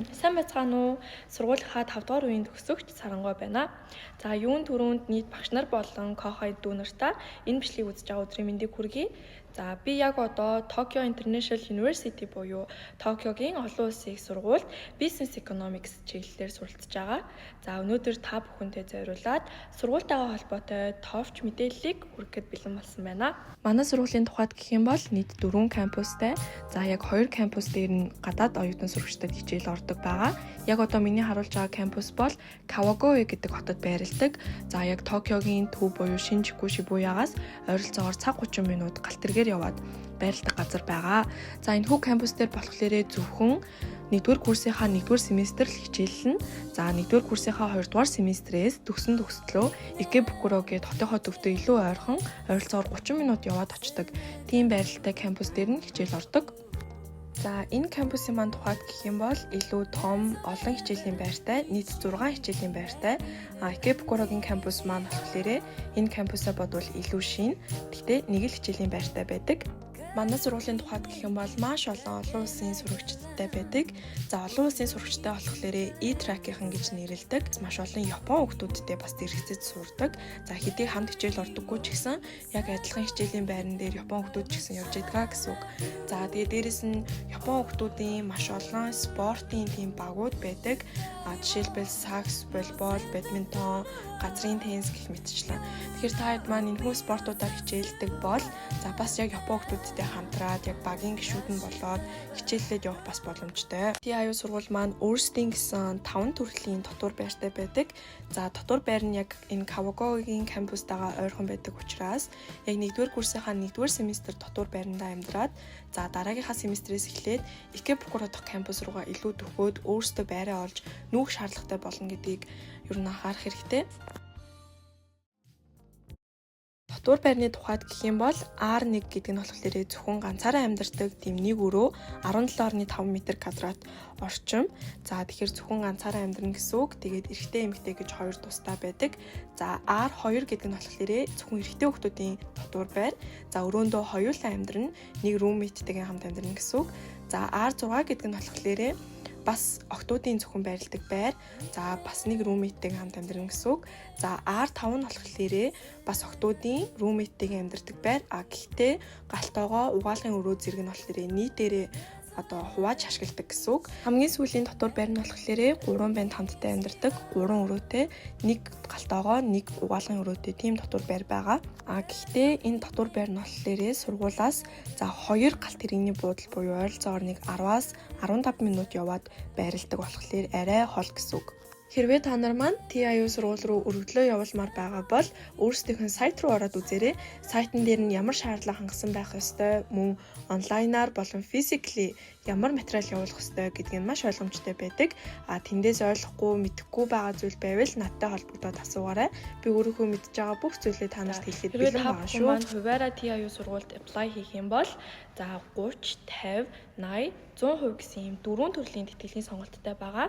Сайн байцгаана уу? Сургуулийнхаа 5 дугаар үеийн төгсөгч Сарангой байна. За юун түрүүнд нийт багш нар болон Кохой дүү нартаа энэ бичлэгийг үзэж байгаа өдрийн мэндийг хүргэе. За би яг одоо Tokyo International University буюу Токиогийн олон улсын их сургуульд Business Economics чиглэлээр суралцж байгаа. За өнөөдөр та бүхэнтэй зориулаад сургуультайгаа холбоотой товч мэдээллийг хүргэхэд бэлэн болсон байна. Манай сургуулийн тухайд гэх юм бол нийт 4 кампустай. За яг 2 кампус дээр нь гадаад оюутан сурагчдад хичээл ордог байгаа. Яг одоо миний харуулж байгаа кампус бол Kawagoe гэдэг хотод байрладаг. За яг Токиогийн төв буюу Shinjuku Shibuyагаас ойролцоогоор цаг 30 минут галт тэргээр яваад байрладаг газар байгаа. За энэ хүү кампус дээр болохоор зөвхөн 1-р курсынхаа 1-р семестр л хичээллэн. За 1-р курсынхаа 2-р семестрээс төгслөө Ikebukuro-гийн хотынхоо төвдөө илүү ойрхон ойролцоогоор 30 минут яваад очдог. Тийм байралтай кампус дээр нь хичээл ордог. За энэ кампусын маань тухайд гэх юм бол илүү том, олон хичээлийн байртай, нийт 6 хичээлийн байртай. Ikebukuro-гийн кампус маань болохоор энэ кампусаа бодвол илүү шинэ. Гэхдээ нэг л хичээлийн байртай байдаг. Манай сургуулийн тухайд гэх юм бол маш олон улсын сурагчдтай байдаг. За олон улсын сурагчтай болохоор E-track-ийнхан гэж нэрлэдэг. Маш олон Япон хүүхдүүдтэй бас зэрэгцэж сурдаг. За хэдий хамт хичээл ордоггүй ч гэсэн яг адилхан хичээлийн байран дээр Япон хүүхдүүд ч гэсэн явж идэгаа гэсэн үг. За тэгээ дээрэс нь Япон хүүхдүүдийн маш олон спортын тийм багууд байдаг. Жишээлбэл сакс, волейбол, бадминтон, газрын теннис гэх мэтчлэн. Тэгэхээр та хэд маань энэхүү спортуудаар хичээлдэг бол за бас яг Япон хүүхдүүдтэй хамтраад яг багийн гишүүд нь болоод хичээллээд явах бас боломжтой. TIU сургууль маань өөрсдийн гэсэн 5 төрлийн дотор байртай байдаг. За дотор байр нь яг энэ Kawagoe-гийн кампустайгаа ойрхон байдаг учраас яг 1-р курсынхаа 1-р семестр дотор байрандаа амьдраад за дараагийнхаа семестрээс эхлээд Ikebukuro дахь кампус руугаа илүү төхөөд өөрсдөө байраа олж нүүх шаардлагатай болно гэдгийг ер нь анхаарах хэрэгтэй. Дотор байрны тухайд гэх юм бол R1 гэдэг нь болохоор зөвхөн ганцаараа амьдардаг тийм нэг өрөө 17.5 м2 орчим. За тэгэхээр зөвхөн ганцаараа амьдарна гэсэн үг. Тэгээд эрэгтэй эмэгтэй гэж хоёр тусдаа байдаг. За R2 гэдэг нь болохоор зөвхөн эрэгтэй хүүхдүүдийн дотор байр. За өрөөндөө хоёулаа амьдарна. Нэг roommate-тэйгээ хамт амьдарна гэсэн үг. За R6 гэдэг нь болохоор бас охтуудын зөвхөн байрладаг байр. За бас нэг roommate-тэйгээ хамт амьдрна гэсэн үг. За R5 нь болохоор бас охтуудын roommate-тэйгээ амьдардаг байр. Гэхдээ галтойгоо угаалгын өрөө зэрэг нь болохоор нийтээрээ одоо хувааж ашигладаг гэсэн үг. Хамгийн сүүлийн дотор байр нь болохоор 3 банд хамтдаа амьдардаг, 3 өрөөтэй, нэг галтойгоо, нэг угаалгын өрөөтэй тийм дотор байр байгаа. Гэхдээ энэ дотор байр нь болохоор сургуулаас за 2 галт тэрэгний буудал буюу ойролцоогоор нэг 10-аас 15 минут яваад байрладаг болохоор арай хол гэсэн үг. Хэрвээ та нар маань TIU сургууль руу өргөдлөө явуулмаар байгаа бол өөрсдийнх нь сайт руу ороод үзээрэй. Сайтн дээр нь ямар шаардлага хангасан байх ёстой, мөн онлайнаар болон физикли ямар материал явуулах ёстой гэдгийг маш ойлгомжтой байдаг. Тэндээс ойлгохгүй, мэдэхгүй байгаа зүйл байвал надтай холбогдоод асуугаарай. Би өөрийнхөө мэдж байгаа бүх зүйлээ та нарт хэлэхэд бэлэн байгаа шүү. Маань хуваараа TIU сургуульд apply хийх юм бол за 30, 50, 80, 100% гэсэн ийм 4 төрлийн тэтгэлгийн сонголттой байгаа.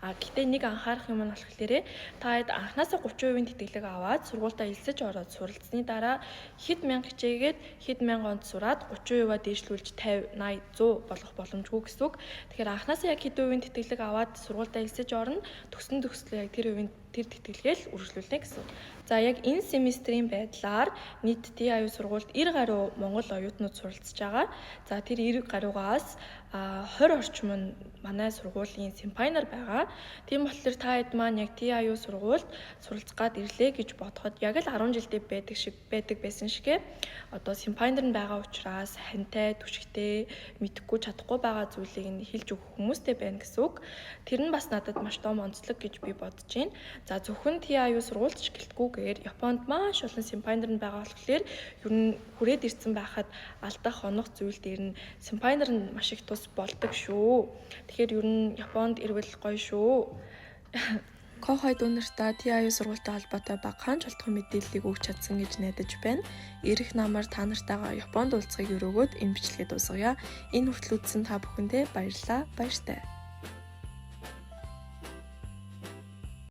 Гэхдээ нэг анхаарах юм нь болохоор та хэд анханасаа 30% тэтгэлэг аваад сургуультаа элсэж ороод суралцсны дараа хэд мянга хичээгээд хэд мянган онд сураад 30%-а дээшлүүлж 50, 80, 100 болгох боломжгүй гэсэн үг. Тэгэхээр анханасаа яг хэд хувийн тэтгэлэг аваад сургуультаа элсэж орно, төгслөө яг тэр хувийн тэр тэтгэлгээл үргэлжлүүлнэ гэсэн. За яг энэ семестрийн байдлаар нийт TIU сургуульд 90 гаруй монгол оюутнууд суралцж байгаа. За тэр 90 гаруйгаас 20 орчим нь манай сургуулийн симпайнер байгаа. Тийм болохоор та хэд маань яг TIU сургуульд суралцах гад ирлээ гэж бодоход яг л 10 жилдээ байдаг байсан шигэ одоо симпайнер нь байгаа учраас хантай, түшигтэй, мэдэхгүй чадахгүй байгаа зүйлийг нь хэлж өгөх хүмүүстэй байна гэсэн үг. Тэр нь бас надад маш том онцлог гэж би бодож байна. За зөвхөн TIU сургуульд ч гэлтгүйгээр Японд маш олон симпайнер нь байгаа болохоор ер нь хүрээд ирсэн байхад алдах онох зүйл дээр нь симпайнер нь маш их тус болдог шүү. Тэгэхээр ер нь Японд ирвэл гоё шүү. Кохой дүү нартаа TIU сургуультай холбоотой багахан ч олдох мэдээллийг өгч чадсан гэж найдаж байна. Ирэх намаар та нартайгаа Японд уулзахыг өрөөгөөд энэ бичлэгээ дуусгая. Энэ хүртэл үзсэн та бүхэндээ баярлалаа. Баяртай.